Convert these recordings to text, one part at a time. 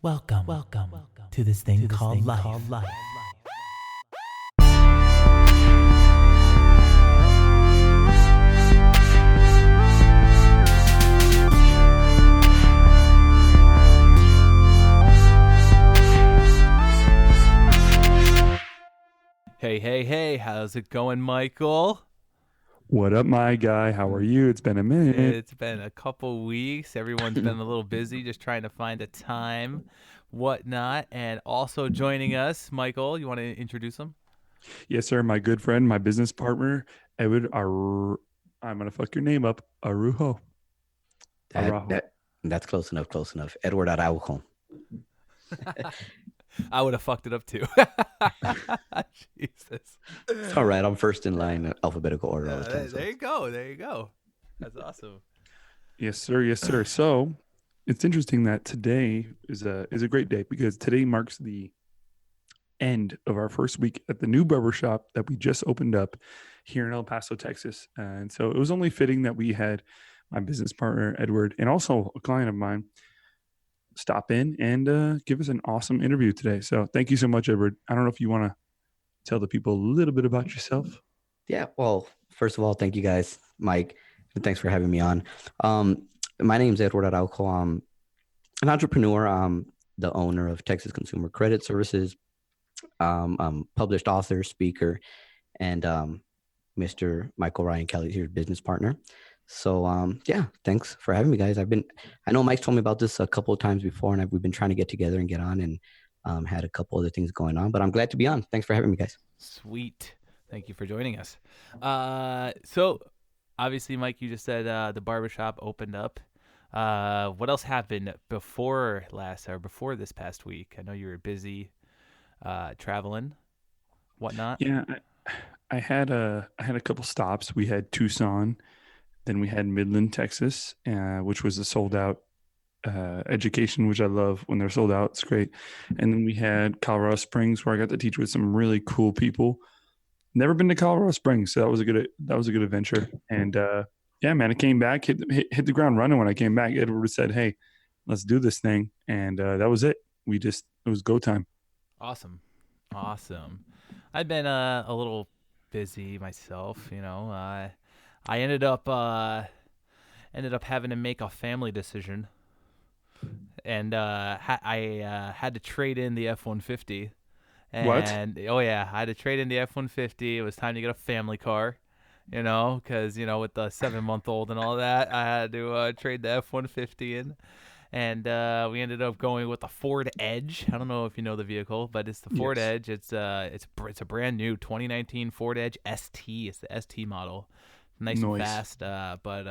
Welcome to this thing called life. Hey, how's it going, Michael? What up, my guy? How are you? It's been a minute. It's been a couple weeks. Everyone's been a little busy just trying to find a time, whatnot. And also joining us, Michael, you want to introduce him? Yes, sir. My good friend, my business partner, Edward I'm gonna fuck your name up. Araujo. Araujo. That's close enough. Close enough. Edward Araujo. I would have fucked it up too. Jesus. It's all right. I'm first in line in alphabetical order all the time. There you go. There you go. That's awesome. Yes, sir. Yes, sir. So it's interesting that today is a great day because today marks the end of our first week at the new barbershop that we just opened up here in El Paso, Texas. And so it was only fitting that we had my business partner, Edward, and also a client of mine stop in and give us an awesome interview today. So thank you so much, Edward. I don't know if you want to tell the people a little bit about yourself. Yeah. Well, first of all, thank you guys, Mike, and thanks for having me on. My name is Edward Araujo. I'm an entrepreneur. I'm the owner of Texas Consumer Credit Services. I'm published author, speaker, and Mr. Michael Ryan Kelly, your business partner. So, yeah, thanks for having me, guys. I know Mike's told me about this a couple of times before, and we've been trying to get together and get on and had a couple other things going on, but I'm glad to be on. Thanks for having me, guys. Sweet. Thank you for joining us. So obviously, Mike, you just said the barbershop opened up. What else happened before this past week? I know you were busy traveling, whatnot. Yeah, I had a couple stops. We had Tucson, then we had Midland, Texas, which was a sold out education, which I love when they're sold out. It's great. And then we had Colorado Springs, where I got to teach with some really cool people. Never been to Colorado Springs, so that was a good adventure. And yeah, man, I came back, hit the ground running. When I came back, Edward said, "Hey, let's do this thing," and that was it. It was go time. Awesome. I've been a little busy myself, I ended up having to make a family decision, and I had to trade in the F-150. What? Oh yeah, I had to trade in the F-150. It was time to get a family car, because with the 7-month-old and all that, I had to trade the F-150 in. And we ended up going with the Ford Edge. I don't know if you know the vehicle, but it's the Ford Edge. It's a brand new 2019 Ford Edge ST. It's the ST model. Nice and fast, but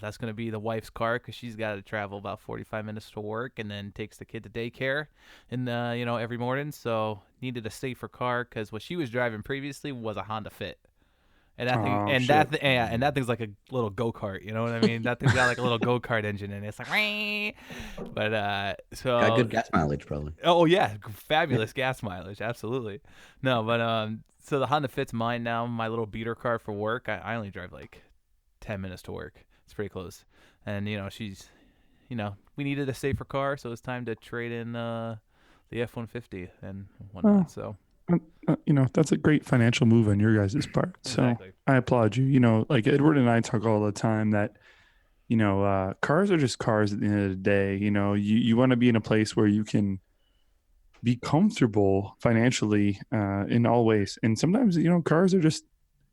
that's going to be the wife's car because she's got to travel about 45 minutes to work and then takes the kid to daycare every morning. So needed a safer car because what she was driving previously was a Honda Fit. And that thing's like a little go-kart, you know what I mean? That thing's got like a little go-kart engine in it. It's like, wee! But so got good gas mileage, probably. Oh yeah, fabulous gas mileage, absolutely. No, but so the Honda Fit's mine now, my little beater car for work. I only drive like 10 minutes to work. It's pretty close. And she's, we needed a safer car, so it's time to trade in the F-150 and whatnot. So. That's a great financial move on your guys' part. So exactly. I applaud you. Like Edward and I talk all the time that, cars are just cars at the end of the day. You want to be in a place where you can be comfortable financially in all ways. And sometimes, cars are just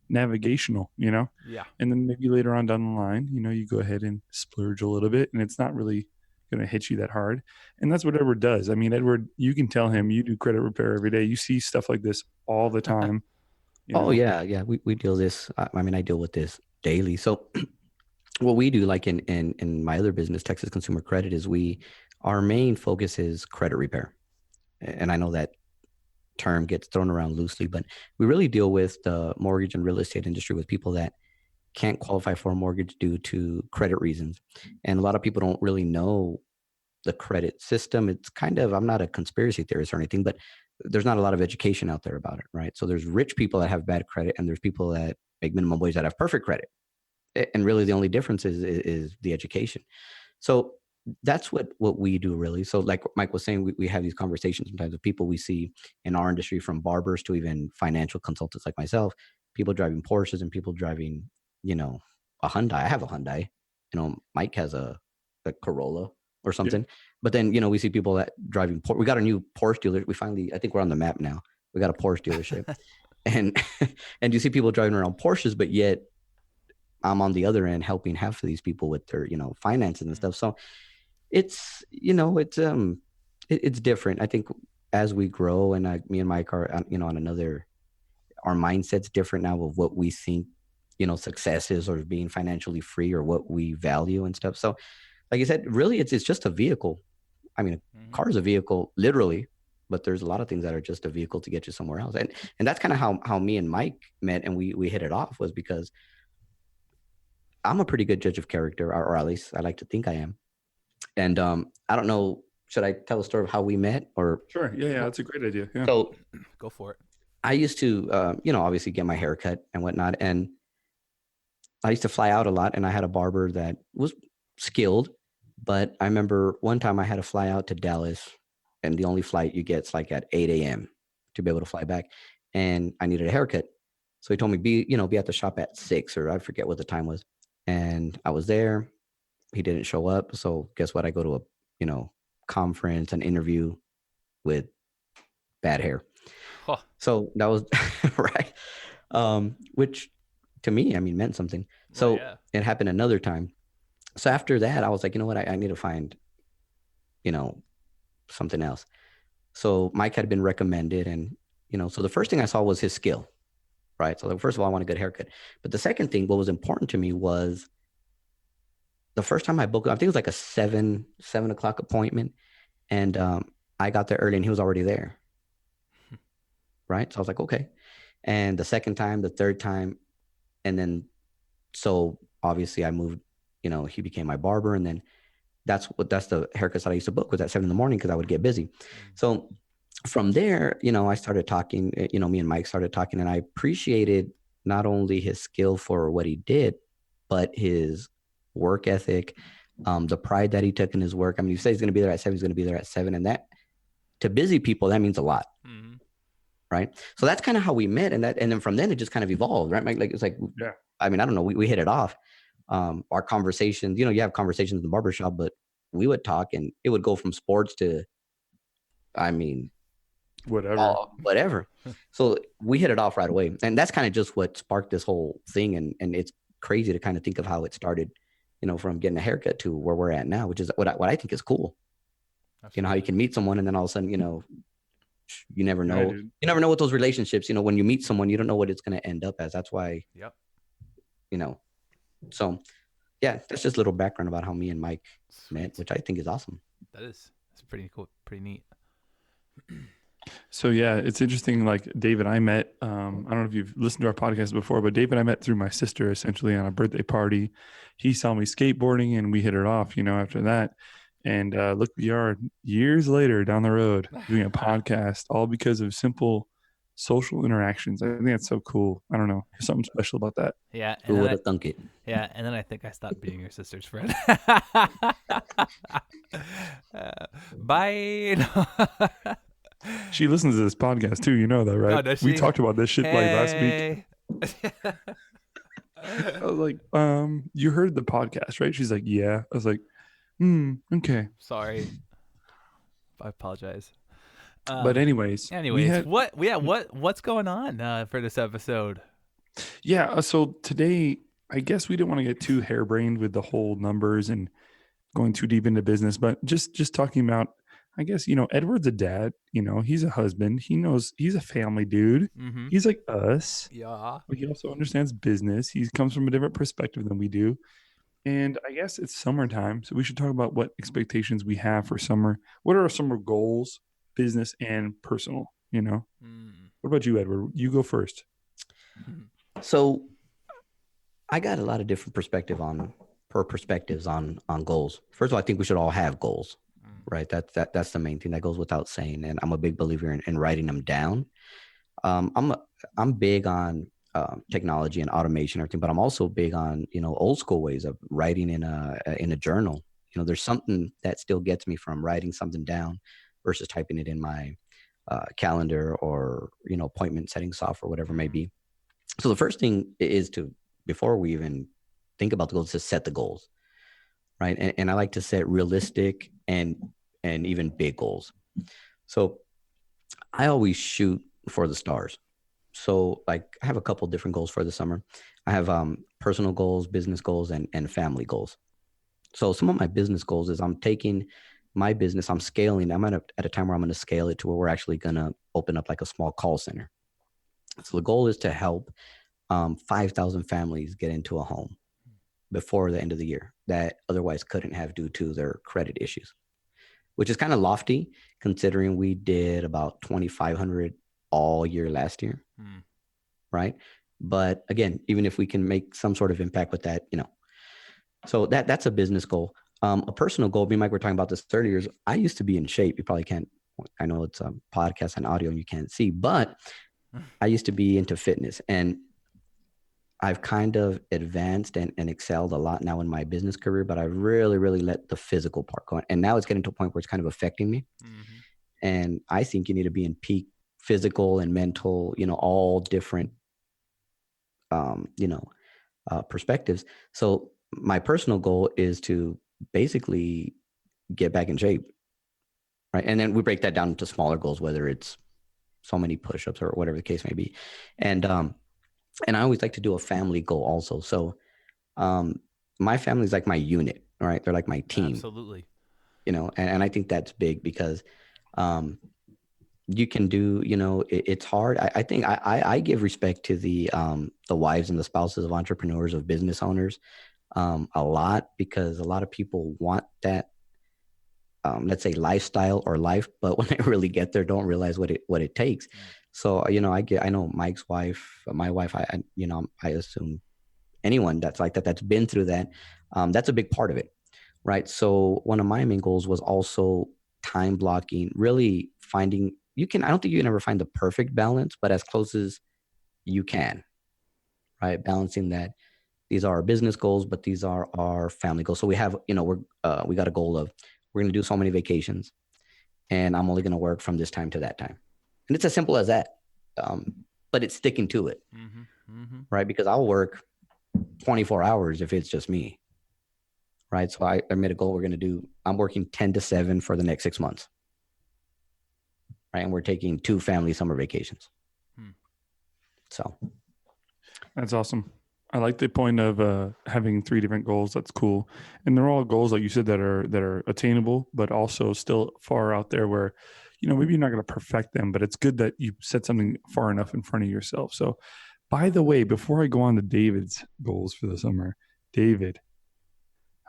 navigational, Yeah. And then maybe later on down the line, you go ahead and splurge a little bit and it's not really going to hit you that hard. And that's what Edward does. I mean, Edward, you can tell him you do credit repair every day. You see stuff like this all the time. Oh yeah. We deal this. I deal with this daily. So what we do, like in my other business, Texas Consumer Credit, is our main focus is credit repair. And I know that term gets thrown around loosely, but we really deal with the mortgage and real estate industry with people that can't qualify for a mortgage due to credit reasons. And a lot of people don't really know the credit system. It's kind of, I'm not a conspiracy theorist or anything, but there's not a lot of education out there about it, right? So there's rich people that have bad credit and there's people that make minimum wage that have perfect credit. And really the only difference is the education. So that's what we do really. So like Mike was saying, we have these conversations sometimes with people we see in our industry, from barbers to even financial consultants like myself, people driving Porsches and people driving, a Hyundai. I have a Hyundai, Mike has a Corolla or something. But then, we see people that driving, we got a new Porsche dealer. I think we're on the map now. We got a Porsche dealership and, and you see people driving around Porsches, but yet I'm on the other end helping half of these people with their, finances and stuff. So it's, it's different. I think as we grow, and me and Mike are, on another, our mindset's different now of what we think, success is, or being financially free, or what we value and stuff. So like I said, really it's just a vehicle. I mean, a car is a vehicle literally, but there's a lot of things that are just a vehicle to get you somewhere else. And that's kind of how me and Mike met, and we hit it off, was because I'm a pretty good judge of character, or at least I like to think I am. And I don't know, should I tell a story of how we met, or? Sure. Yeah. That's a great idea. Yeah. So Go for it. I used to, obviously get my hair cut and whatnot. And I used to fly out a lot, and I had a barber that was skilled. But I remember one time I had to fly out to Dallas, and the only flight you get is like at 8 a.m. to be able to fly back. And I needed a haircut. So he told me, be at the shop at 6, or I forget what the time was. And I was there. He didn't show up. So guess what? I go to a, conference, an interview with bad hair. Huh. So that was right. Which to me, meant something. So It happened another time. So after that, I was like, you know what? I need to find, something else. So Mike had been recommended, and, so the first thing I saw was his skill, right? So first of all, I want a good haircut. But the second thing, what was important to me, was the first time I booked, I think it was like a 7 o'clock appointment. And I got there early and he was already there. Right. So I was like, okay. And the second time, the third time, and then, so obviously I moved, he became my barber. And then that's the haircuts that I used to book, was at 7 a.m. because I would get busy. So from there, I started talking, me and Mike started talking, and I appreciated not only his skill for what he did, but his work ethic, the pride that he took in his work. He said he's going to be there at 7, he's going to be there at 7. And that, to busy people, that means a lot. Mm-hmm. Right. So that's kind of how we met. And then from then it just kind of evolved, right? Like, it's like, yeah. I don't know. We hit it off. Our conversations, you have conversations in the barbershop, but we would talk, and it would go from sports to, whatever. So we hit it off right away. And that's kind of just what sparked this whole thing. And it's crazy to kind of think of how it started, from getting a haircut to where we're at now, which is what I think is cool. Absolutely. How you can meet someone, and then all of a sudden, you never know. Yeah, you never know what those relationships, when you meet someone, you don't know what it's going to end up as. That's why, so yeah, that's just a little background about how me and Mike met, which I think is awesome. That's pretty cool. Pretty neat. So yeah, it's interesting. Like Dave and I met, I don't know if you've listened to our podcast before, but Dave and I met through my sister, essentially on a birthday party. He saw me skateboarding, and we hit it off, after that. And look, we are years later down the road doing a podcast, all because of simple social interactions. I think that's so cool. I don't know. There's something special about that. Yeah. Who would have thunk it? Yeah. And then I think I stopped being your sister's friend. Bye. She listens to this podcast too. You know that, right? Oh, does we she? talked about this shit like last week. I was like, you heard the podcast, right? She's like, yeah. I was like, okay. Sorry. I apologize. But anyways, what's going on for this episode? Yeah. So today, I guess we didn't want to get too harebrained with the whole numbers and going too deep into business, but just talking about, I guess, Edward's a dad, he's a husband. He knows he's a family dude. Mm-hmm. He's like us. Yeah. But he also understands business. He comes from a different perspective than we do. And I guess it's summertime, so we should talk about what expectations we have for summer. What are our summer goals, business and personal, What about you, Edward? You go first. So I got a lot of different perspectives on goals. First of all, I think we should all have goals, right? That's the main thing that goes without saying. And I'm a big believer in writing them down. I'm big on technology and automation and everything, but I'm also big on, old school ways of writing in a journal, there's something that still gets me from writing something down versus typing it in my calendar or, appointment setting software, whatever it may be. So the first thing is before we even think about the goals, to set the goals, right? And I like to set realistic and even big goals. So I always shoot for the stars. So like I have a couple different goals for the summer. I have personal goals, business goals, and family goals. So some of my business goals is I'm taking my business, I'm scaling. I'm at a time where I'm going to scale it to where we're actually going to open up like a small call center. So the goal is to help 5,000 families get into a home before the end of the year that otherwise couldn't have due to their credit issues, which is kind of lofty considering we did about 2,500 all year last year. Right. But again, even if we can make some sort of impact with that, so that's a business goal. A personal goal, me and Mike were talking about this 30 years. I used to be in shape. You probably can't, I know it's a podcast and audio and you can't see, but I used to be into fitness, and I've kind of advanced and excelled a lot now in my business career, but I really, really let the physical part go. And now it's getting to a point where it's kind of affecting me. And I think you need to be in peak physical and mental, all different, perspectives. So my personal goal is to basically get back in shape. Right. And then we break that down into smaller goals, whether it's so many push-ups or whatever the case may be. And I always like to do a family goal also. So my family is like my unit, right? They're like my team. Absolutely. And I think that's big because you can do, it's hard. I think I give respect to the wives and the spouses of entrepreneurs, of business owners a lot, because a lot of people want that, let's say lifestyle or life, but when they really get there, don't realize what it takes. So, I know Mike's wife, my wife, I assume anyone that's like that, that's been through that, that's a big part of it. Right. So one of my main goals was also time blocking, really finding, I don't think you can ever find the perfect balance, but as close as you can, right? Balancing that these are our business goals, but these are our family goals. So we have, we got a goal of, we're going to do so many vacations and I'm only going to work from this time to that time. And it's as simple as that. But it's sticking to it, right? Because I'll work 24 hours if it's just me, right? So I made a goal. I'm working 10 to 7 for the next 6 months. Right. And we're taking 2 family summer vacations. So. That's awesome. I like the point of having 3 different goals. That's cool. And they're all goals, like you said, that are attainable, but also still far out there where, maybe you're not going to perfect them, but it's good that you set something far enough in front of yourself. So, by the way, before I go on to David's goals for the summer, David,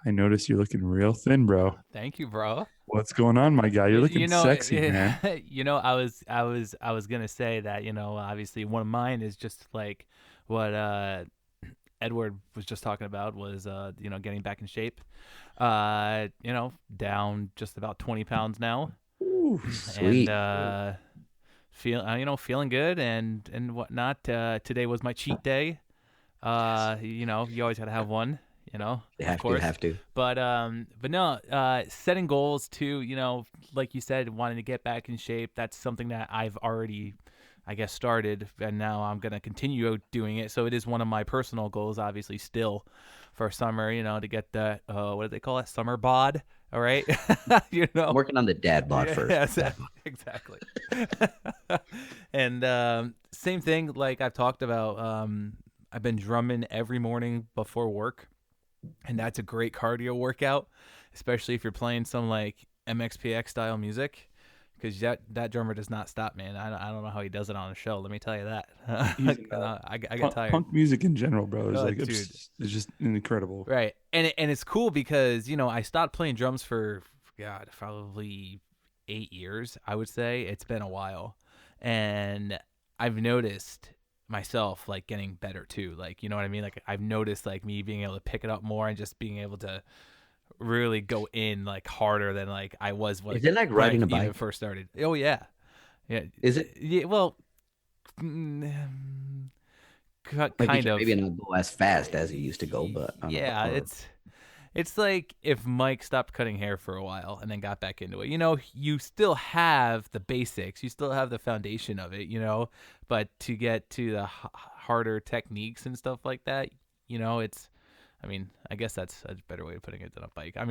I noticed you're looking real thin, bro. Thank you, bro. What's going on, my guy? You're looking sexy, man. I was gonna say that, obviously one of mine is just like what Edward was just talking about was getting back in shape. Down just about 20 pounds now. Ooh, sweet. And feeling good and whatnot. Today was my cheat day. You always gotta have one. You have to. But no, setting goals too, like you said, wanting to get back in shape, that's something that I've already, I guess, started, and now I'm going to continue doing it. So it is one of my personal goals, obviously, still for summer, to get the, what do they call it? Summer bod. All right. I'm working on the dad bod first. Yeah, exactly. And same thing, like I've talked about, I've been drumming every morning before work. And that's a great cardio workout, especially if you're playing some like MXPX style music, because that drummer does not stop, man. I don't know how he does it on a show. Let me tell you that. I get tired. Punk music in general, bro, is it's just incredible. Right, and it's cool because I stopped playing drums for probably 8 years. I would say it's been a while, and I've noticed myself like getting better too, like, you know what I mean, like I've noticed like me being able to pick it up more and just being able to really go in like harder than like I was. Is it like riding a bike? Even first started. Oh yeah. Is it? Yeah. Well, kind of. Maybe not go as fast as it used to go, but yeah, It's like if Mike stopped cutting hair for a while and then got back into it. You still have the basics. You still have the foundation of it, but to get to the harder techniques and stuff like that, I guess that's a better way of putting it than a bike. I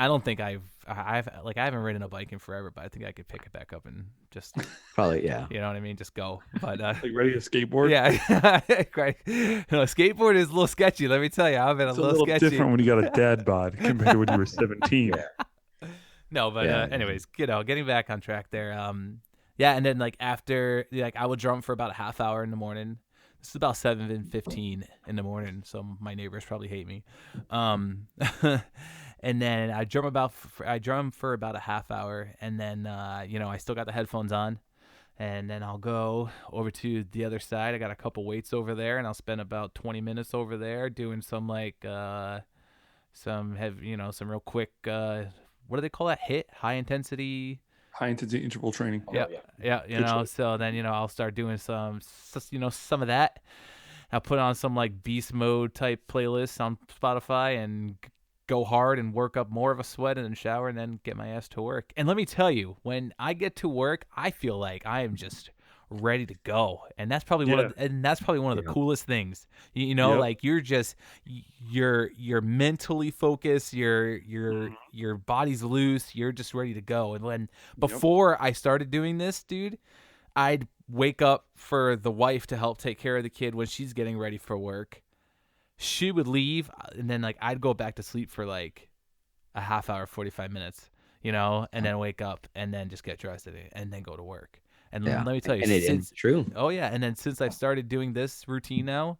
don't think I haven't ridden a bike in forever, but I think I could pick it back up and just Probably, yeah. you know what I mean, just go. But Like ready to skateboard? yeah, right. Skateboard is a little sketchy. Let me tell you, I've been It's a little sketchy. different when you got a dad bod compared to when you were 17. No, but Yeah. anyways, getting back on track there. Yeah, and then after, I would drum for about a half hour in the morning. This is about 7:15 in the morning, so my neighbors probably hate me. And then I drum for about a half hour, and then I still got the headphones on, and then I'll go over to the other side. I got a couple weights over there, and I'll spend about 20 minutes over there doing some some real quick what do they call that? High intensity Interval training. Yeah. So then I'll start doing some of that. I'll put on some beast mode type playlists on Spotify and go hard and work up more of a sweat and then shower and then get my ass to work. And let me tell you, when I get to work, I feel like I am just ready to go, and that's probably one of the coolest things. You're mentally focused, your body's loose, you're just ready to go. And when before I started doing this, dude, I'd wake up for the wife to help take care of the kid when she's getting ready for work. She would leave, and then I'd go back to sleep for a half hour, 45 minutes, and then wake up and then just get dressed and then go to work. And let me tell you, it's true. Oh yeah, and then since I've started doing this routine now,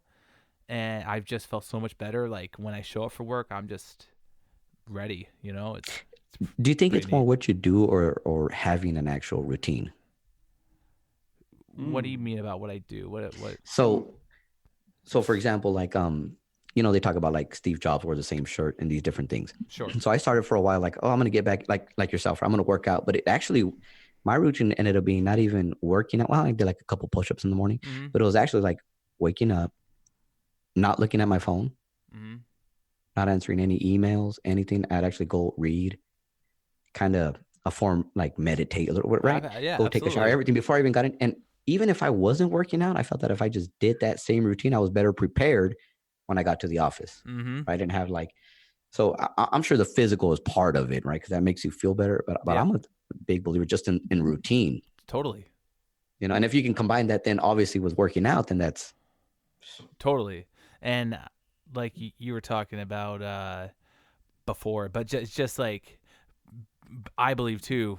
and I've just felt so much better. When I show up for work, I'm just ready. It's Do you think it's more neat. what you do or having an actual routine? What do you mean about what I do? What? So for example, they talk about Steve Jobs wore the same shirt and these different things. Sure. So I started for a while, I'm going to get back like yourself. I'm going to work out, but it actually, my routine ended up being not even working out. Well, I did a couple push-ups in the morning, but it was actually waking up, not looking at my phone, not answering any emails, anything. I'd actually go read, kind of a form meditate a little bit, right? Yeah, go take a shower, everything before I even got in. And even if I wasn't working out, I felt that if I just did that same routine, I was better prepared when I got to the office. Mm-hmm. I didn't have so I'm sure the physical is part of it, right? Because that makes you feel better. But I'm a big believer just in routine. Totally. And if you can combine that then obviously with working out, then that's totally. And you were talking about before, but just I believe too,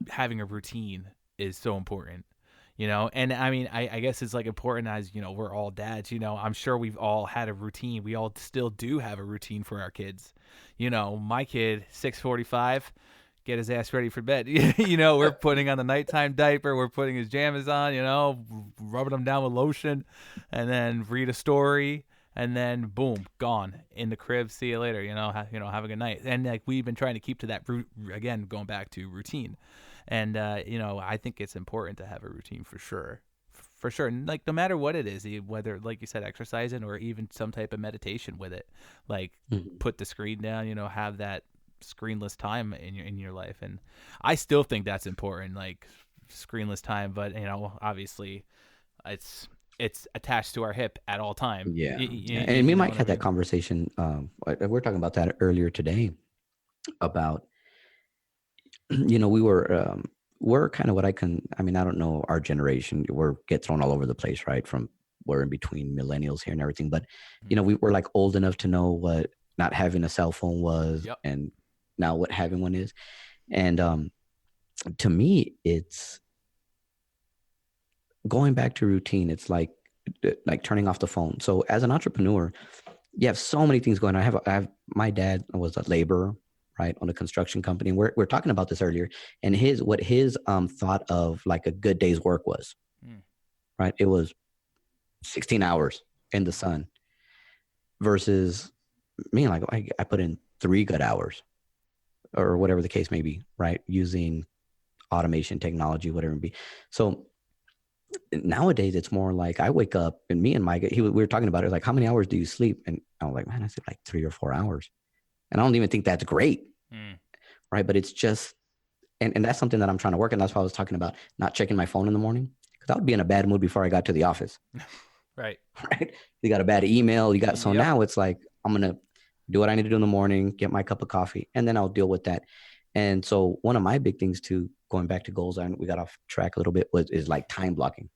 having a routine is so important. And I guess it's important as, we're all dads, I'm sure we've all had a routine. We all still do have a routine for our kids. My kid, 6:45, get his ass ready for bed. We're putting on the nighttime diaper. We're putting his jammies on, rubbing him down with lotion, and then read a story. And then boom, gone in the crib. See you later. Have a good night. And we've been trying to keep to that again, going back to routine. And, I think it's important to have a routine for sure. For sure. And no matter what it is, whether, like you said, exercising or even some type of meditation with it, put the screen down, have that screenless time in your life. And I still think that's important, screenless time. But, obviously it's attached to our hip at all time. Yeah. And me and Mike had that conversation. We were talking about that earlier today about, we're kind of what I don't know our generation, get thrown all over the place, right? We're in between millennials here and everything, but we were old enough to know what not having a cell phone was, and now what having one is. And to me, it's going back to routine. It's like turning off the phone. So as an entrepreneur, you have so many things going on. I have my dad was a laborer, right, on a construction company. And we're talking about this earlier, and what his thought of a good day's work was, right? It was 16 hours in the sun versus me. I put in 3 good hours or whatever the case may be, right? Using automation technology, whatever it be. So Nowadays it's more like I wake up, and me and Mike, we were talking about it, like, how many hours do you sleep? And I was like, man, I sleep like 3 or 4 hours. And I don't even think that's great. Right. But it's just, and that's something that I'm trying to work. And that's why I was talking about not checking my phone in the morning, because I would be in a bad mood before I got to the office. Right. Right. You got a bad email. So now it's like, I'm going to do what I need to do in the morning, get my cup of coffee, and then I'll deal with that. And so one of my big things too, going back to goals, and we got off track a little bit, is like time blocking.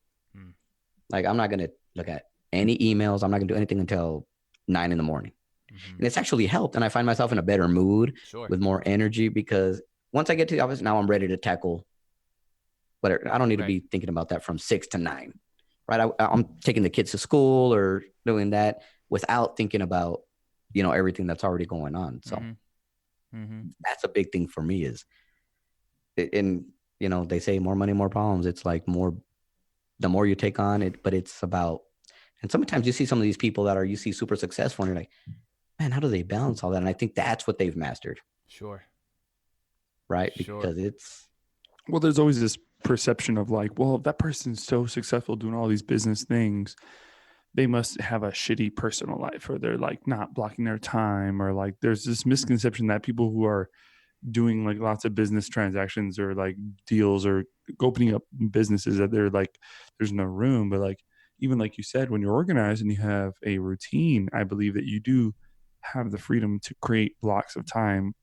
Like, I'm not going to look at any emails. I'm not going to do anything until 9 a.m. And it's actually helped. And I find myself in a better mood with more energy, because once I get to the office, now I'm ready to tackle whatever. I don't need to be thinking about that from 6 to 9. Right. I'm taking the kids to school or doing that without thinking about, everything that's already going on. So that's a big thing for me is, and, they say more money, more problems. It's like the more you take on it, but it's about, and sometimes you see some of these people that you see super successful, and you're like, man, how do they balance all that? And I think that's what they've mastered. Sure. Right. Because well, there's always this perception of like, well, if that person's so successful doing all these business things, they must have a shitty personal life, or they're like not blocking their time, or like there's this misconception that people who are doing like lots of business transactions or like deals or opening up businesses, that they're like, there's no room. But like, even like you said, when you're organized and you have a routine, I believe that you do have the freedom to create blocks of time,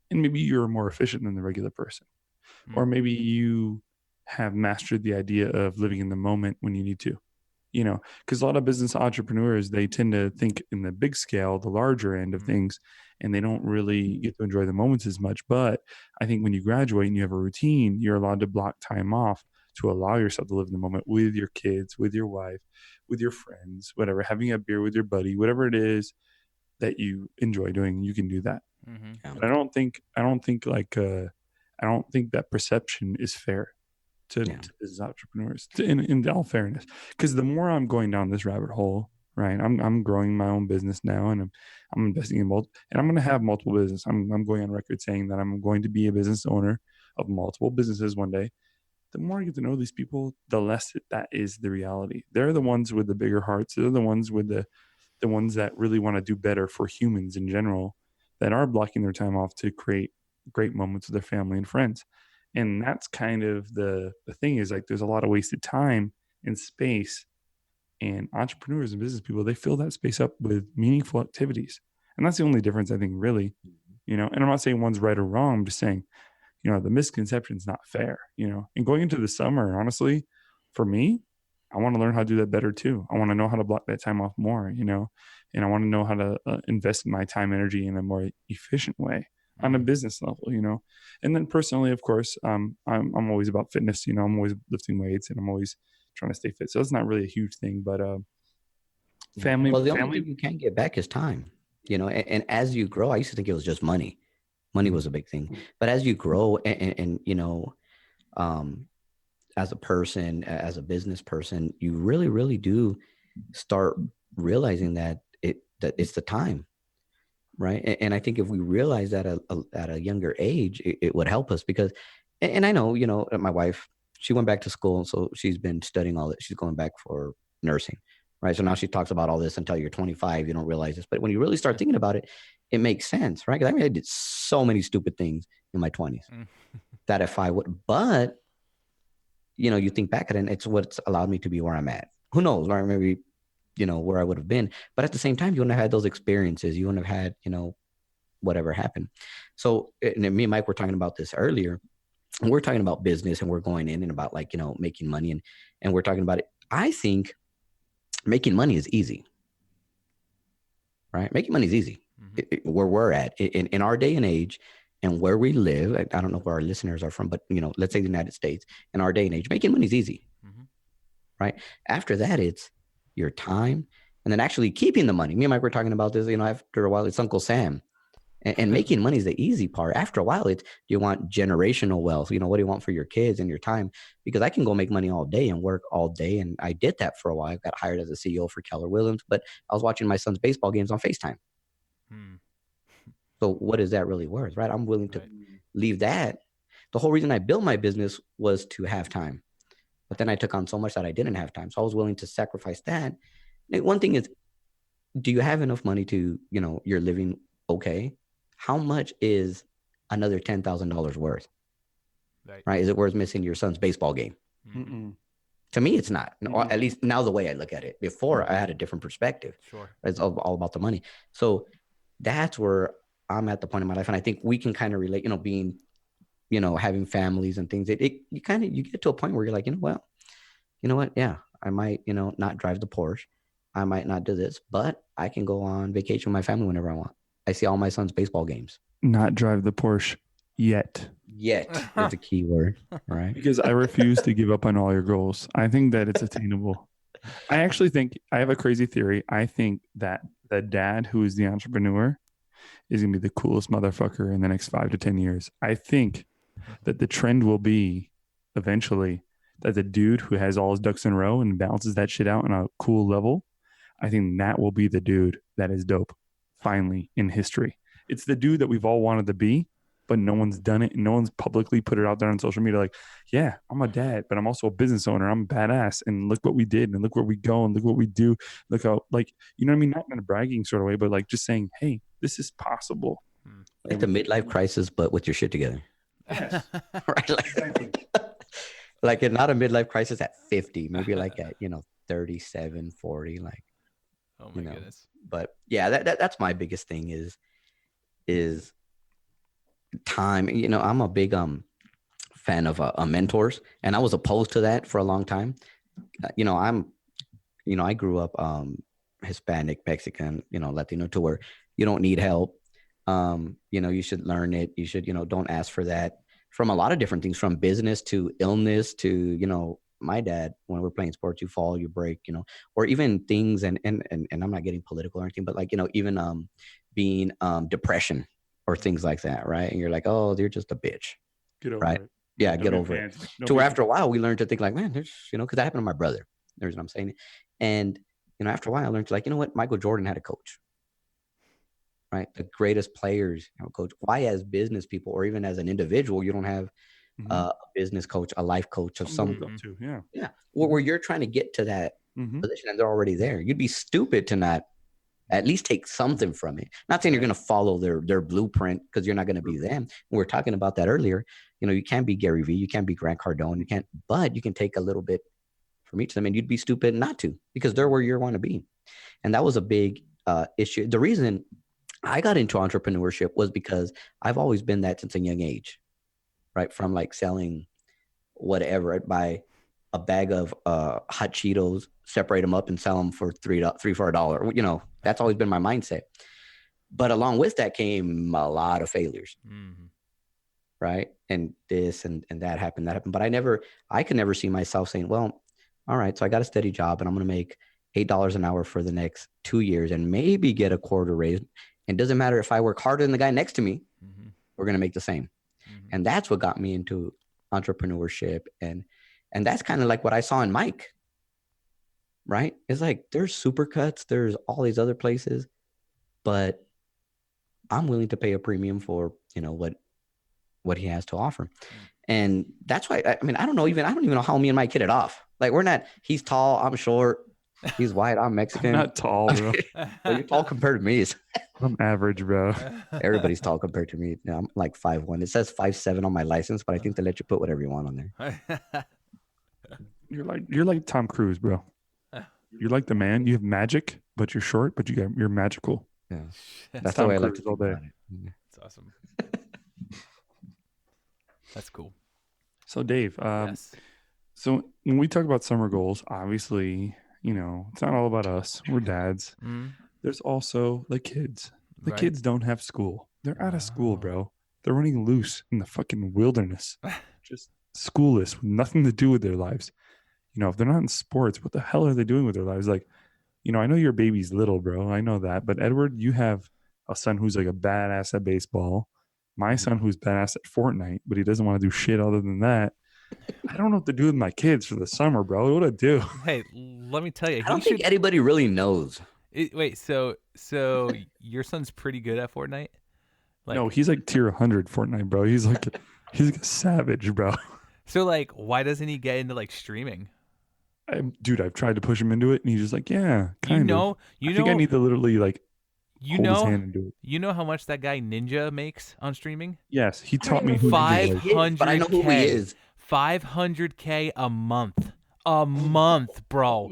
and maybe you're more efficient than the regular person, or maybe you have mastered the idea of living in the moment when you need to, because a lot of business entrepreneurs, they tend to think in the big scale, the larger end of things, and they don't really get to enjoy the moments as much. But I think when you graduate and you have a routine, you're allowed to block time off to allow yourself to live in the moment with your kids, with your wife, with your friends, whatever, having a beer with your buddy, whatever it is that you enjoy doing, you can do that. But I don't think that perception is fair to business entrepreneurs, in all fairness, because the more I'm going down this rabbit hole, right, I'm growing my own business now, and I'm investing in multiple, and I'm going to have multiple business. I'm going on record saying that I'm going to be a business owner of multiple businesses one day. The more I get to know these people, the less that is the reality. They're the ones with the bigger hearts. They're the ones with the ones that really want to do better for humans in general, that are blocking their time off to create great moments with their family and friends. And that's kind of the thing, is like, there's a lot of wasted time and space, and entrepreneurs and business people, they fill that space up with meaningful activities. And that's the only difference, I think, really, and I'm not saying one's right or wrong. I'm just saying, the misconception is not fair, and going into the summer, honestly, for me, I want to learn how to do that better too. I want to know how to block that time off more, and I want to know how to invest my time, energy in a more efficient way on a business level, and then personally, of course, I'm always about fitness, I'm always lifting weights, and I'm always trying to stay fit. So that's not really a huge thing, but family. Well, the only thing you can't get back is time, and as you grow, I used to think it was just money. Money was a big thing, but as you grow and as a person, as a business person, you really, really do start realizing that it's the time, right? And I think if we realize that at a younger age, it would help us, because, and I know, my wife, she went back to school, so she's been studying all that. She's going back for nursing, right? So now she talks about all this until you're 25, you don't realize this, but when you really start thinking about it, it makes sense, right? Because I did so many stupid things in my 20s that if I would, but you think back at it, and it's what's allowed me to be where I'm at. Who knows, right? Maybe, where I would have been. But at the same time, you wouldn't have had those experiences. You wouldn't have had, whatever happened. So, and me and Mike were talking about this earlier. And we're talking about business, and we're going in and about like, making money. And we're talking about it. I think making money is easy, right? Making money is easy. Where we're at in our day and age, and where we live. I don't know where our listeners are from, but let's say the United States. In our day and age, making money is easy, right? After that, it's your time, and then actually keeping the money. Me and Mike were talking about this. After a while, it's Uncle Sam, and making money is the easy part. After a while, it's, do you want generational wealth? What do you want for your kids and your time? Because I can go make money all day and work all day, and I did that for a while. I got hired as a CEO for Keller Williams, but I was watching my son's baseball games on FaceTime. So what is that really worth, right? I'm willing to leave that. The whole reason I built my business was to have time. but then I took on so much that I didn't have time. So I was willing to sacrifice that. One thing is, do you have enough money to, you're living okay? How much is another $10,000 worth? Right? Is it worth missing your son's baseball game? Mm-mm. To me, it's not. At least now, the way I look at it. Before, I had a different perspective. Sure. It's all about the money. So that's where I'm at the point in my life, and I think we can kind of relate. Being, having families and things. You get to a point where you're like, you know what? Yeah, I might, not drive the Porsche. I might not do this, but I can go on vacation with my family whenever I want. I see all my son's baseball games. Not drive the Porsche yet. Yet is a key word, right? Because I refuse to give up on all your goals. I think that it's attainable. I actually think I have a crazy theory. I think that the dad who is the entrepreneur is going to be the coolest motherfucker in the next 5 to 10 years. I think that the trend will be eventually that the dude who has all his ducks in a row and balances that shit out on a cool level, I think that will be the dude that is dope finally in history. It's the dude that we've all wanted to be, but no one's done it. And no one's publicly put it out there on social media. Like, yeah, I'm a dad, but I'm also a business owner. I'm badass. And look what we did. And look where we go. And look what we do. Look how, like, you know what I mean? Not in a bragging sort of way, but like just saying, hey, this is possible. Like the midlife crisis, but with your shit together. Yes. Right? Like not a midlife crisis at 50, maybe like at, 37, 40, like, Oh my goodness. But yeah, that's my biggest thing is time. I'm a big fan of mentors, and I was opposed to that for a long time. I grew up Hispanic, Mexican, Latino, to where you don't need help. You should learn it. You should, don't ask for that, from a lot of different things, from business to illness to, my dad, when we're playing sports, you fall, you break, or even things, and I'm not getting political or anything, but like, even being depression or things like that, right? And you're like, oh, you're just a bitch. Get over right? it. Yeah, get over it. To where after a while, we learned to think like, man, there's, because that happened to my brother. There's what I'm saying. And, after a while, I learned to like, Michael Jordan had a coach, right? The greatest players have a coach. Why, as business people, or even as an individual, you don't have a business coach, a life coach of some too. Yeah. Yeah. Where you're trying to get to that position and they're already there. You'd be stupid to not at least take something from it. Not saying you're going to follow their blueprint, because you're not going to be them. We were talking about that earlier. You can't be Gary Vee, you can't be Grant Cardone, but you can take a little bit from each of them, and you'd be stupid not to, because they're where you want to be. And that was a big issue. The reason I got into entrepreneurship was because I've always been that since a young age, right? From like selling whatever. I'd buy a bag of hot Cheetos, separate them up and sell them for $3 for $1. That's always been my mindset. But along with that came a lot of failures, right? And this and that happened. But I could never see myself saying, well, all right, so I got a steady job and I'm going to make $8 an hour for the next 2 years and maybe get a quarter raise. And it doesn't matter if I work harder than the guy next to me, we're going to make the same. And that's what got me into entrepreneurship. And that's kind of like what I saw in Mike, right? It's like, there's Supercuts, there's all these other places, but I'm willing to pay a premium for, what he has to offer. And that's why, I don't even know how me and Mike hit it off. Like, he's tall, I'm short, he's white, I'm Mexican. I'm not tall, bro. Well, you're tall compared to me. I'm average, bro. Everybody's tall compared to me. I'm like 5'1". It says 5'7" on my license, but I think they let you put whatever you want on there. You're like Tom Cruise, bro. You're like the man. You have magic, but you're short, but you're magical. Yeah, that's the way I like to all think day. about it. That's awesome. That's cool. So Dave, Yes. so when we talk about summer goals, obviously, it's not all about us. We're dads. There's also the kids. The Right. kids don't have school. They're out of school, bro. They're running loose in the fucking wilderness, just schoolless, with nothing to do with their lives. If they're not in sports, what the hell are they doing with their lives? Like, I know your baby's little, bro. I know that. But Edward, you have a son who's like a badass at baseball. My son who's badass at Fortnite, but he doesn't want to do shit other than that. I don't know what to do with my kids for the summer, bro. What do I do? Hey, let me tell you. I don't think anybody really knows. Wait, so your son's pretty good at Fortnite? No, he's like tier 100 Fortnite, bro. He's like a savage, bro. So like, why doesn't he get into like streaming? Dude, I've tried to push him into it, and he's just like, yeah, kind of. I think I need to literally like hold his hand and do it. You know how much that guy Ninja makes on streaming? Yes, he taught me who Ninja was. But I know who he is. 500K a month. A month, bro.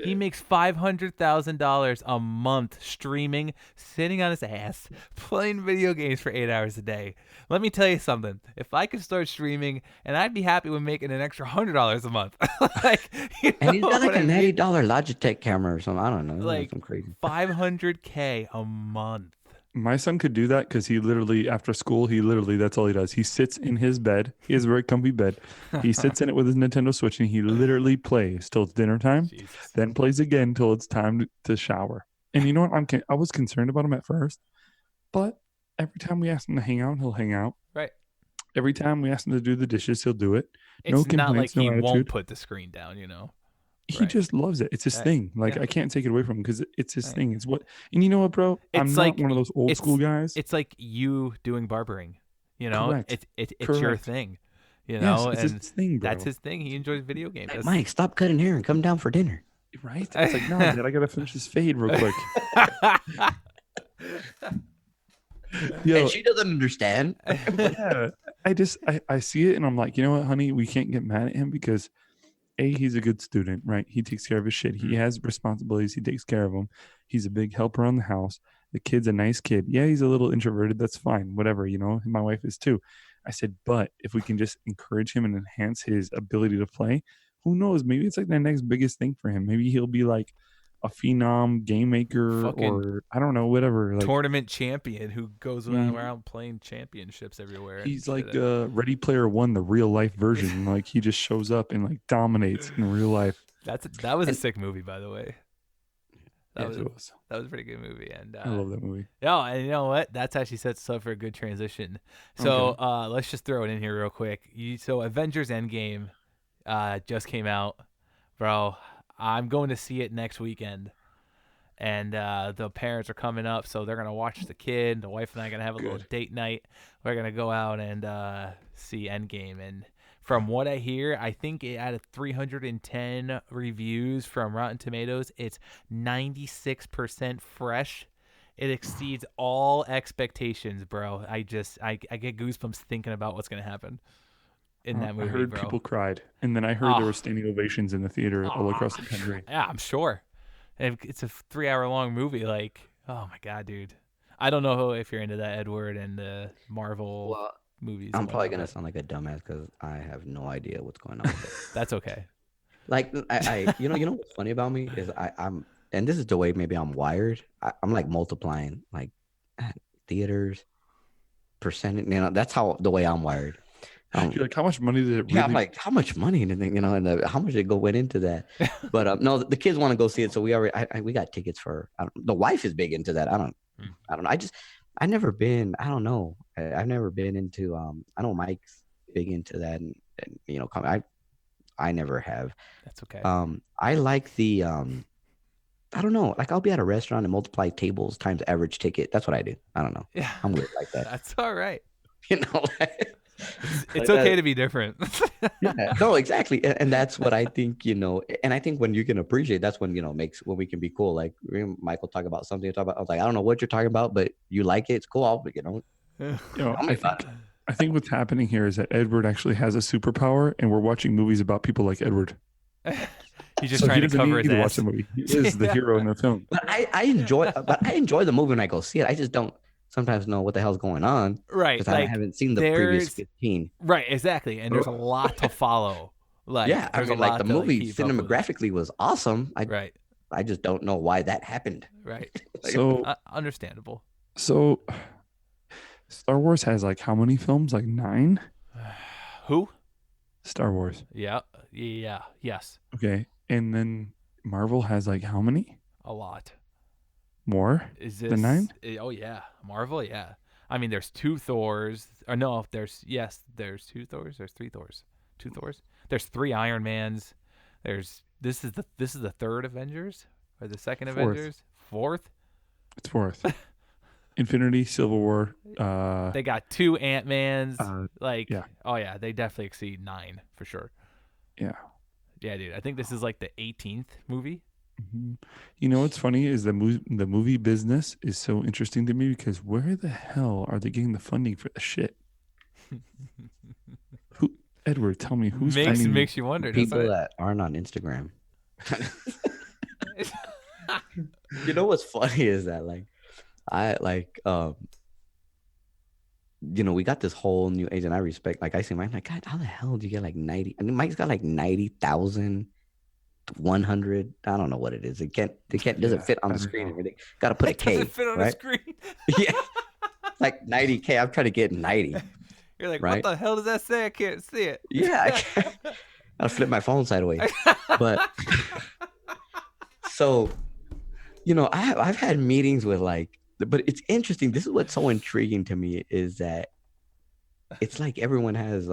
He makes $500,000 a month streaming, sitting on his ass, playing video games for 8 hours a day. Let me tell you something. If I could start streaming, and I'd be happy with making an extra $100 a month. Like, and he's got like a $90 Logitech camera or something. I don't know. Like some crazy. 500K a month. My son could do that because he literally, after school, that's all he does. He sits in his bed. He has a very comfy bed. He sits in it with his Nintendo Switch, and he literally plays till it's dinner time, then plays again till it's time to shower. And you know what? I was concerned about him at first, but every time we ask him to hang out, he'll hang out. Right. Every time we ask him to do the dishes, he'll do it. It's not like he won't put the screen down, you know. He just loves it. It's his thing. Like, I can't take it away from him because it's his thing. It's what, and you know what, bro? I'm not one of those old school guys. It's like you doing barbering, you know. Correct. It's your thing, you know. Yes, it's his thing, bro. That's his thing. He enjoys video games. Hey, Mike, stop cutting hair and come down for dinner. Right? It's like, no, Dad, I gotta finish this fade real quick. Yo, and she doesn't understand. Yeah, I see it and I'm like, you know what, honey, we can't get mad at him because he's a good student, right? He takes care of his shit. He has responsibilities. He takes care of them. He's a big helper around the house. The kid's a nice kid. Yeah, he's a little introverted. That's fine. Whatever, you know. My wife is too. I said, but if we can just encourage him and enhance his ability to play, who knows? Maybe it's like the next biggest thing for him. Maybe he'll be like a phenom game maker or I don't know, whatever. Like, tournament champion who goes around playing championships everywhere. He's like Ready Player One, the real life version. Like he just shows up and like dominates in real life. That was a sick movie, by the way. That was a pretty good movie, and I love that movie. Yeah, and you know what? That's actually sets us up for a good transition. So let's just throw it in here real quick. So Avengers Endgame just came out, bro. I'm going to see it next weekend, and the parents are coming up, so they're gonna watch the kid. The wife and I are gonna have a little date night. We're gonna go out and see Endgame, and from what I hear, I think it out of 310 reviews from Rotten Tomatoes, it's 96% fresh. It exceeds all expectations, bro. I get goosebumps thinking about what's gonna happen in that movie. I heard bro. People cried, and then I heard there were standing ovations in the theater all across the country. Yeah, I'm sure. It's a 3-hour-long movie. Like, oh my god, dude. I don't know if you're into that, Edward, and the Marvel movies. I'm probably gonna sound like a dumbass because I have no idea what's going on with it. That's okay. Like, I you know what's funny about me is I'm, and this is the way maybe I'm wired. I'm like multiplying like theaters, percentage. You know, that's the way I'm wired. You're like, how much money did it? Yeah, I'm like, how much money? And you know, and how much did it went into that? But no, the kids want to go see it, so we got tickets for. The wife is big into that. I don't know. I've never been. I don't know. I've never been into. I know Mike's big into that, and you know, I never have. That's okay. I like the. I don't know. Like I'll be at a restaurant and multiply tables times average ticket. That's what I do. I don't know. Yeah, I'm weird like that. That's all right. You know. It's okay to be different. Yeah, no, exactly, and that's what I think. You know, and I think when you can appreciate, that's when when we can be cool. Like Michael talk about something, I was like, I don't know what you're talking about, but you like it. It's cool. I think what's happening here is that Edward actually has a superpower, and we're watching movies about people like Edward. He's just trying to cover his ass. Watch the movie. He is the hero in the film. But I enjoy the movie when I go see it. I just don't sometimes know what the hell's going on. Right. Because I haven't seen the previous 15. Right, exactly. And there's a lot to follow. Like, yeah, I mean, like the movie cinematographically was awesome. I just don't know why that happened. Right. So understandable. So Star Wars has like how many films? Like 9? Who? Star Wars. Yeah. Yes. Okay. And then Marvel has like how many? A lot. More? Is this than 9? Oh yeah, Marvel. Yeah, I mean, there's 2 Thors. Or no, there's 2 Thors. There's 3 Thors. 2 Thors. There's 3 Iron Mans. This is the 3rd Avengers or the 2nd Avengers. 4th. It's 4th. Infinity, Civil War. They got 2 Ant-Mans. Yeah. Oh yeah, they definitely exceed 9 for sure. Yeah. Yeah, dude. I think this is like the 18th movie. Mhm. You know what's funny is the movie business is so interesting to me because where the hell are they getting the funding for the shit? Who, Edward? Tell me who's funding? Makes you wonder. People that aren't on Instagram. You know what's funny is that we got this whole new age, and I respect. Like I see Mike, like, God, how the hell do you get like 90? I mean, Mike's got like 90,000. 100. I don't know what it is. It doesn't fit on the screen. Everything got to put a K. Doesn't fit on right? the screen. Yeah, like 90K. I'm trying to get 90. You're like, right? What the hell does that say? I can't see it. Yeah, I can't. I'll flip my phone sideways. But so, I've had meetings with but it's interesting. This is what's so intriguing to me is that it's like everyone has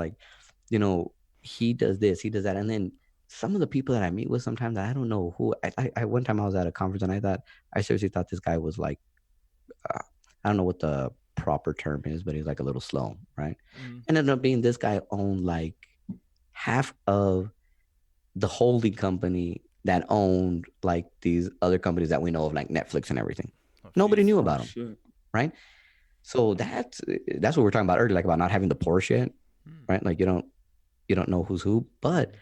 he does this, he does that, and then some of the people that I meet with sometimes I don't know who. I one time I was at a conference and I seriously thought this guy was like, I don't know what the proper term is, but he's like a little slow, right? And ended up being this guy owned like half of the holding company that owned like these other companies that we know of, like Netflix and everything. Nobody knew about him, right? So that's what we're talking about earlier, like about not having the Porsche yet, right? Like you don't know who's who, but.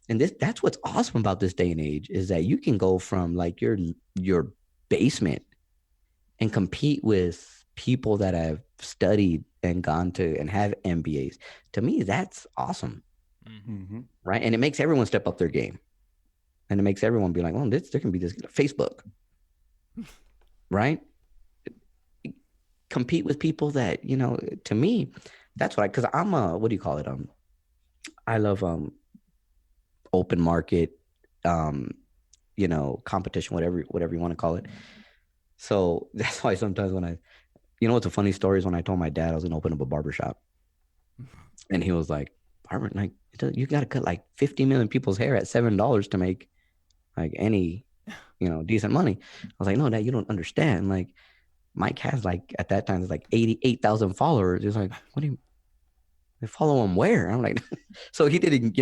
And that's what's awesome about this day and age is that you can go from like your basement and compete with people that have studied and gone to and have MBAs. To me, that's awesome. Mm-hmm. Right. And it makes everyone step up their game. And it makes everyone be like, well, there can be this Facebook. Right. Compete with people that, to me, that's because I'm what do you call it? I love open market, competition, whatever you want to call it. So that's why sometimes when what's a funny story is when I told my dad I was going to open up a barbershop, and he was like, barber, like you got to cut like 50 million people's hair at $7 to make like any, decent money. I was like, no, Dad, you don't understand. Like Mike has like, at that time, it's like 88,000 followers. He's like, what do you, they follow him where? I'm like, so he didn't,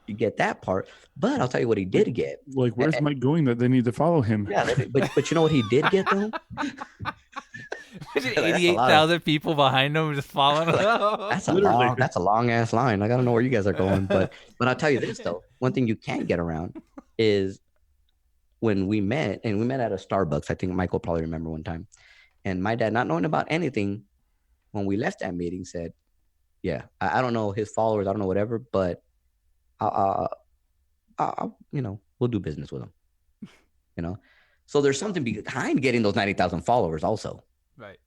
you get that part, but I'll tell you what he did get. Like, where's Mike going that they need to follow him? Yeah, but you know what he did get though? 88,000 people behind him just following him. That's a long ass line. I gotta know where you guys are going, but I'll tell you this though. One thing you can't get around is when we met at a Starbucks. I think Mike will probably remember one time, and my dad, not knowing about anything, when we left that meeting, said, "Yeah, I don't know his followers. I don't know whatever, but." We'll do business with them, So there's something behind getting those 90,000 followers also, right?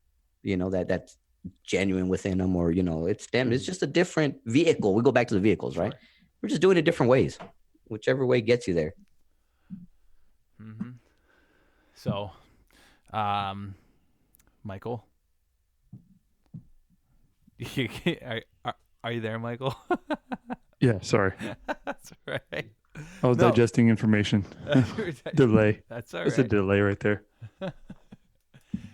That's genuine within them, or, it's them. It's just a different vehicle. We go back to the vehicles, right? Sure. We're just doing it different ways, whichever way gets you there. Mm-hmm. So, Michael, are you there, Michael? Yeah, sorry. That's right. I was digesting information. Delay. That's all right. It's a delay right there.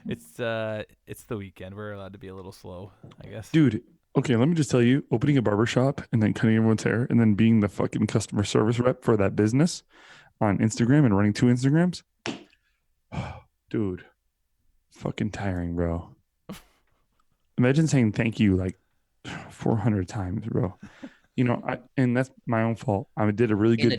It's the weekend. We're allowed to be a little slow, I guess. Dude, okay, let me just tell you, opening a barbershop and then cutting everyone's hair and then being the fucking customer service rep for that business on Instagram and running 2 Instagrams. Dude, fucking tiring, bro. Imagine saying thank you like 400 times, bro. And that's my own fault. I did a really good job. In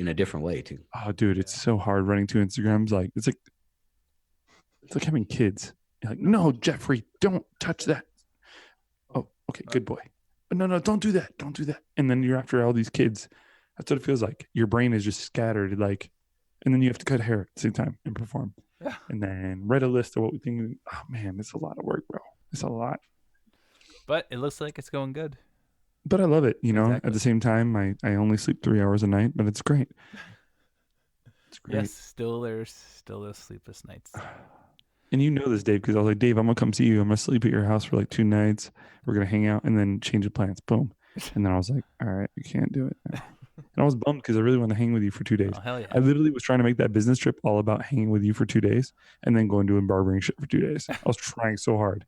a different way too. Oh, dude, it's so hard running 2 Instagrams. Like it's like having kids. You're like, no, Jeffrey, don't touch that. Oh, okay, good boy. But no, don't do that. Don't do that. And then you're after all these kids. That's what it feels like. Your brain is just scattered. Like, and then you have to cut hair at the same time and perform. Yeah. And then write a list of what we think. Oh man, it's a lot of work, bro. It's a lot. But it looks like it's going good. But I love it, Exactly. At the same time, I only sleep 3 hours a night, but it's great. It's great. Yes, still there's sleepless nights. And you know this, Dave, because I was like, Dave, I'm going to come see you. I'm going to sleep at your house for like 2 nights. We're going to hang out and then change the plans. Boom. And then I was like, all right, you can't do it now. And I was bummed because I really wanted to hang with you for 2 days. Oh, hell yeah. I literally was trying to make that business trip all about hanging with you for 2 days and then going doing barbering shit for 2 days. I was trying so hard.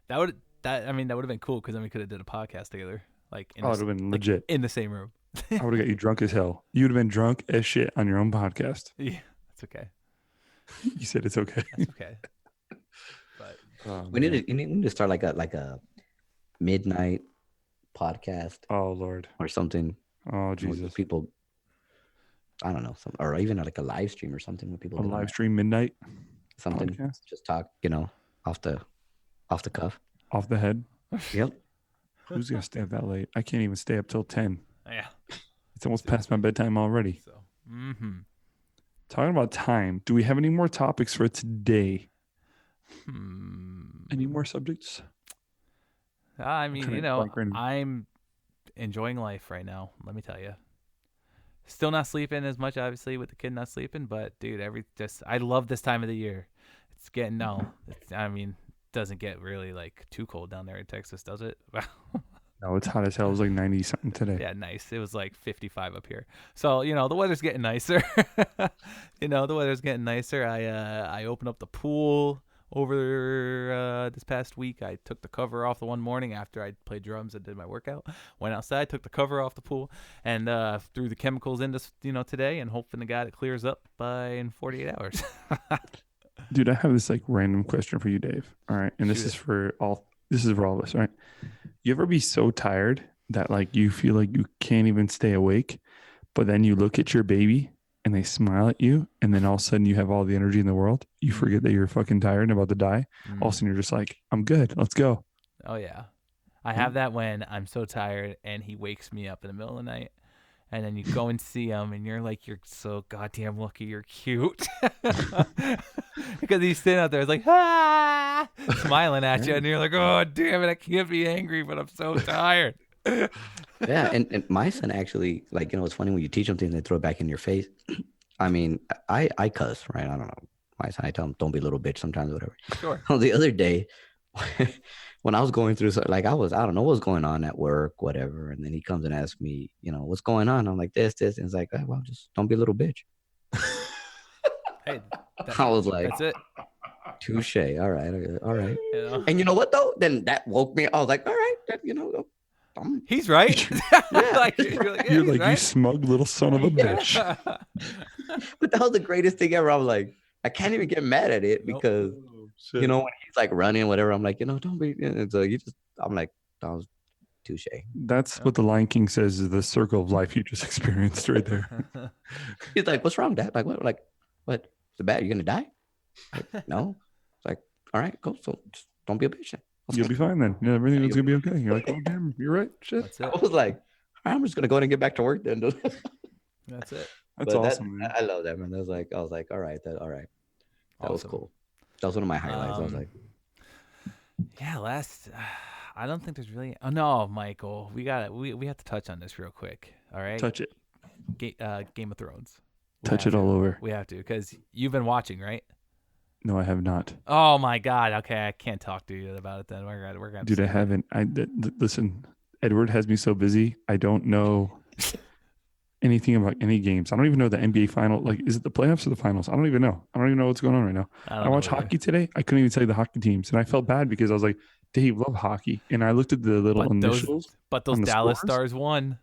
That would have been cool because then we could have did a podcast together, like It would have been legit. in the same room. I would have got you drunk as hell. You would have been drunk as shit on your own podcast. Yeah, that's okay. You said it's okay. That's okay. But We need to start like a midnight podcast Oh Lord. or something. Oh With Jesus. people, I don't know, or even like a live stream or something with people. A live stream midnight something. podcast? Just talk, off the cuff. Off the head. Yep. Who's gonna stay up that late? I can't even stay up till 10. yeah. It's almost past my bedtime already. So. Talking about time, do we have any more topics for today? Any more subjects? I mean, Kinda blank right now. I'm enjoying life right now. Let me tell you. Still not sleeping as much, obviously, with the kid not sleeping. But dude, I love this time of the year. It's getting doesn't get really like too cold down there in Texas, does it? No, it's hot as hell. It was like 90 something today. Yeah, nice. It was like 55 up here. So, the weather's getting nicer. The weather's getting nicer. I opened up the pool over this past week. I took the cover off the one morning after I played drums and did my workout. Went outside, took the cover off the pool, and threw the chemicals into today, and hoping to God it clears up in 48 hours. Dude, I have this like random question for you, Dave. All right. And this is for all of us, right? You ever be so tired that like you feel like you can't even stay awake, but then you look at your baby and they smile at you, and then all of a sudden you have all the energy in the world. You forget that you're fucking tired and about to die. All of a sudden you're just like, I'm good. Let's go. Oh yeah. I have that when I'm so tired and he wakes me up in the middle of the night. And then you go and see him, and you're like, you're so goddamn lucky you're cute. Because he's sitting out there, it's like, smiling at you, and you're like, oh, damn it, I can't be angry, but I'm so tired. Yeah, and my son actually, like, it's funny when you teach him things, they throw it back in your face. I mean, I cuss, right? I don't know. My son, I tell him, don't be a little bitch sometimes, whatever. Sure. The other day, when I was going through, like, I don't know what's going on at work, whatever. And then he comes and asks me, what's going on? I'm like, this. And it's like, oh, well, just don't be a little bitch. Hey, I was like, that's it. Touche. All right. And you know what, though? Then that woke me. I was like, all right, he's right. Yeah. You're like, you smug little son of a bitch. But that was the greatest thing ever. I was like, I can't even get mad at it because, when he's like running, whatever, I'm like, don't be. And so I'm like, that was touche. That's what the Lion King says is the circle of life you just experienced right there. He's like, what's wrong, Dad? Like, what? Like, what? Is it bad? You're going to die? Like, no. It's like, all right, cool. So just don't be a bitch then. You'll be fine then. Yeah, everything was going to be okay. You're like, oh, damn, you're right. Shit. That's it. I was like, all right, I'm just going to go ahead and get back to work then. That's it. That's awesome, man. I love that, man. I was like, all right. That Awesome. was cool. That was one of my highlights. I was like, yeah, I don't think there's really. Oh no, Michael, we have to touch on this real quick. All right, Touch it. Game of Thrones. Touch it all over. We have to because you've been watching, right? No, I have not. Oh my God. Okay, I can't talk to you about it then. We're gonna. Dude, I haven't. Listen, Edward has me so busy. I don't know anything about any games. I don't even know the NBA final. Like, is it the playoffs or the finals? I don't even know. I don't even know what's going on right now. I watched hockey today. I couldn't even tell you the hockey teams, and I felt bad because I was like, Dave, love hockey, and I looked at the little initials. But those Dallas Stars won.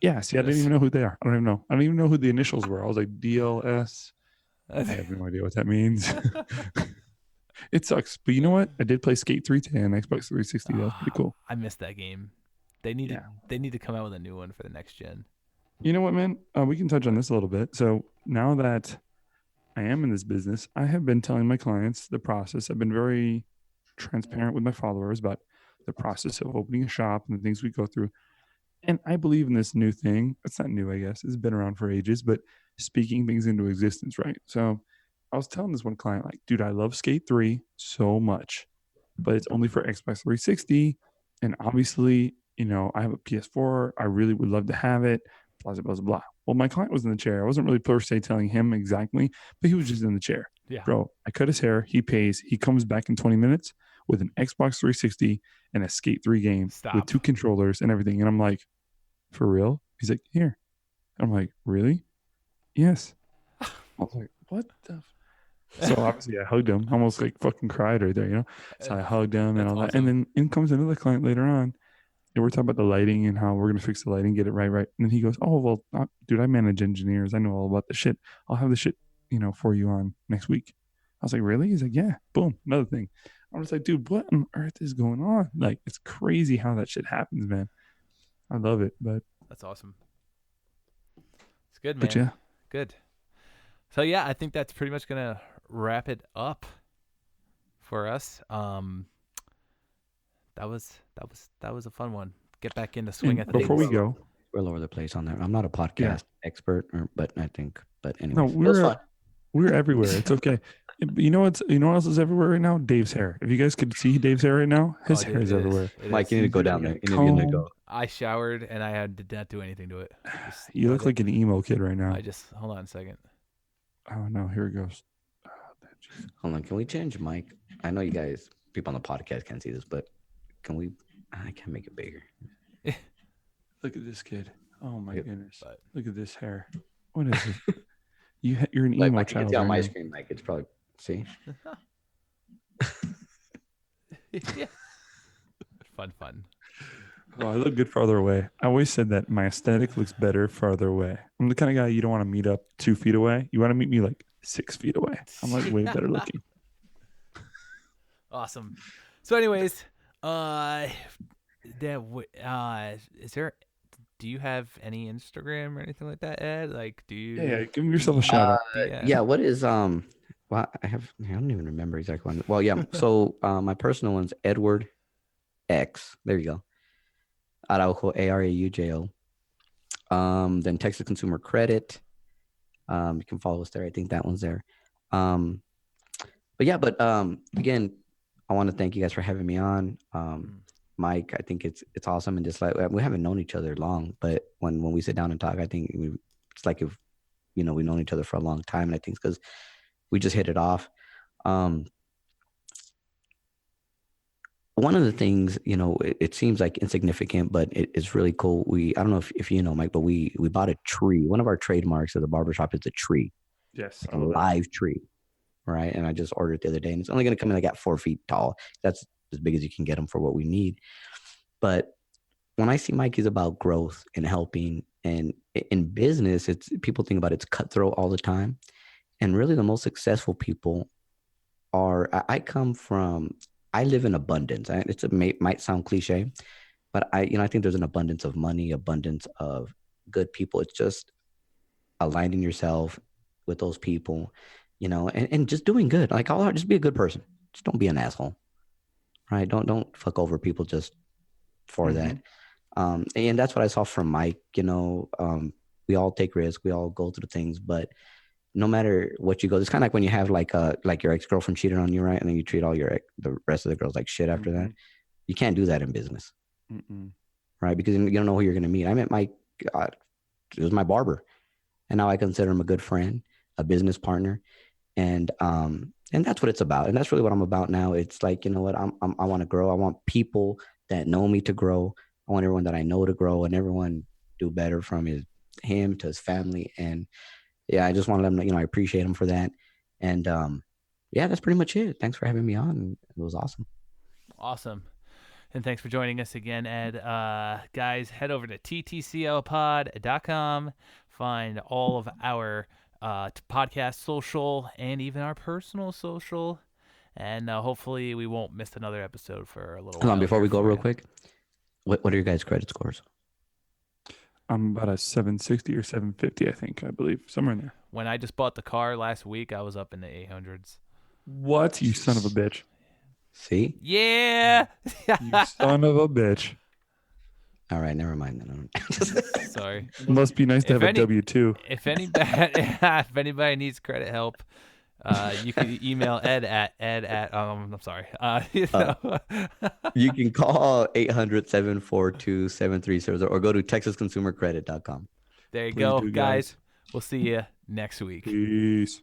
Yeah, see, I didn't even know who they are. I don't even know. I don't even know who the initials were. I was like, DLS. I have no idea what that means. It sucks. But you know what? I did play Skate 3 today on Xbox 360. That was pretty cool. I missed that game. They need to come out with a new one for the next gen. You know what, man? We can touch on this a little bit. So now that I am in this business, I have been telling my clients the process. I've been very transparent with my followers about the process of opening a shop and the things we go through. And I believe in this new thing. It's not new, I guess. It's been around for ages, but speaking things into existence, right? So I was telling this one client, like, dude, I love Skate 3 so much, but it's only for Xbox 360. And obviously, I have a PS4. I really would love to have it. Blah, blah, blah, blah. Well, my client was in the chair. I wasn't really per se telling him exactly, but he was just in the chair. Yeah. Bro, I cut his hair. He pays. He comes back in 20 minutes with an Xbox 360 and a Skate 3 game with 2 controllers and everything. And I'm like, for real? He's like, here. I'm like, really? Yes. I was like, what the? So obviously I hugged him, almost like fucking cried right there, you know? So I hugged him and That's all that. awesome. And then in comes another client later on. And we're talking about the lighting and how we're going to fix the lighting, get it right. And then he goes, oh, well, dude, I manage engineers. I know all about the shit. I'll have the shit, for you on next week. I was like, really? He's like, yeah, boom, another thing. I was like, dude, what on earth is going on? Like, it's crazy how that shit happens, man. I love it, but That's awesome. It's good, man. but yeah, Good. So yeah, I think that's pretty much gonna wrap it up for us. That was a fun one. Get back in the swing and of things. before we go, We're all over the place on there. I'm not a podcast expert, but anyway, no, it was fun. we're everywhere. It's okay. You know what else is everywhere right now? Dave's hair. If you guys could see Dave's hair right now, his hair is everywhere. Mike, you need to go down there. You Comb. need to go. I showered and I did not do anything to it. Just You look let it- like an emo kid right now. I just hold on a second. Oh no, here it goes. Hold on, can we change Mike? I know you guys, people on the podcast can't see this, but can we? I can't make it bigger. Look at this kid. Oh my Yep. goodness. But- Look at this hair. What is it? You're an Like, emo Mike, you can child. see on my right now. screen, Mike. It's probably see. Yeah. Fun. Oh, I look good farther away. I always said that my aesthetic looks better farther away. I'm the kind of guy you don't want to meet up 2 feet away. You want to meet me like 6 feet away. I'm like way better looking. Awesome. So, anyways, is there? Do you have any Instagram or anything like that, Ed? Like, do you? Yeah, give yourself a shout out. Yeah. What is Well, I don't even remember exactly one. Well, yeah. So my personal one's Edward X. There you go. Araujo, Araujo. Then Texas Consumer Credit. You can follow us there. I think that one's there. But again, I want to thank you guys for having me on. Mike, I think it's awesome, and just like we haven't known each other long, but when we sit down and talk, I think it's like if we've known each other for a long time, and I think it's because we just hit it off. One of the things, it seems like insignificant, but it's really cool. I don't know if you know, Mike, but we bought a tree. One of our trademarks of the barbershop is a tree, Yes. like a live tree, right? And I just ordered it the other day, and it's only going to come in like at 4 feet tall. That's as big as you can get them for what we need. But when I see Mike, he's about growth and helping. And in business, it's people think about it's cutthroat all the time. And really the most successful people I live in abundance. It might sound cliche, but I think there's an abundance of money, abundance of good people. It's just aligning yourself with those people, and just doing good. Like, just be a good person. Just don't be an asshole. Right. Don't fuck over people just for that. And that's what I saw from Mike. We all take risks. We all go through things, but no matter what you go, it's kind of like when you have like your ex-girlfriend cheated on you, right? And then you treat all the rest of the girls like shit after that. You can't do that in business. Right. Because you don't know who you're going to meet. I met Mike. It was my barber. And now I consider him a good friend, a business partner. And that's what it's about. And that's really what I'm about now. It's like, you know what, I want to grow. I want people that know me to grow. I want everyone that I know to grow, and everyone do better from him to his family. And yeah, I just want to let him know, I appreciate him for that. And that's pretty much it. Thanks for having me on. It was awesome. Awesome. And thanks for joining us again, Ed. Guys, head over to ttclpod.com. Find all of our podcast social and even our personal social, and hopefully we won't miss another episode for a little Hold while. on, before we go for real you. quick, what are your guys' credit scores? I'm about a 760 or 750, I believe, somewhere in there. When I just bought the car last week, I was up in the 800s. What? You son of a bitch. See? Yeah. You son of a bitch. All right, never mind then. Sorry. It must be nice to If have any- a W-2. If anybody needs credit help, you can email Ed at I'm sorry. You can call 800-742-7300 or go to texasconsumercredit.com. There you Please go, do, guys. guys. We'll see you next week. Peace.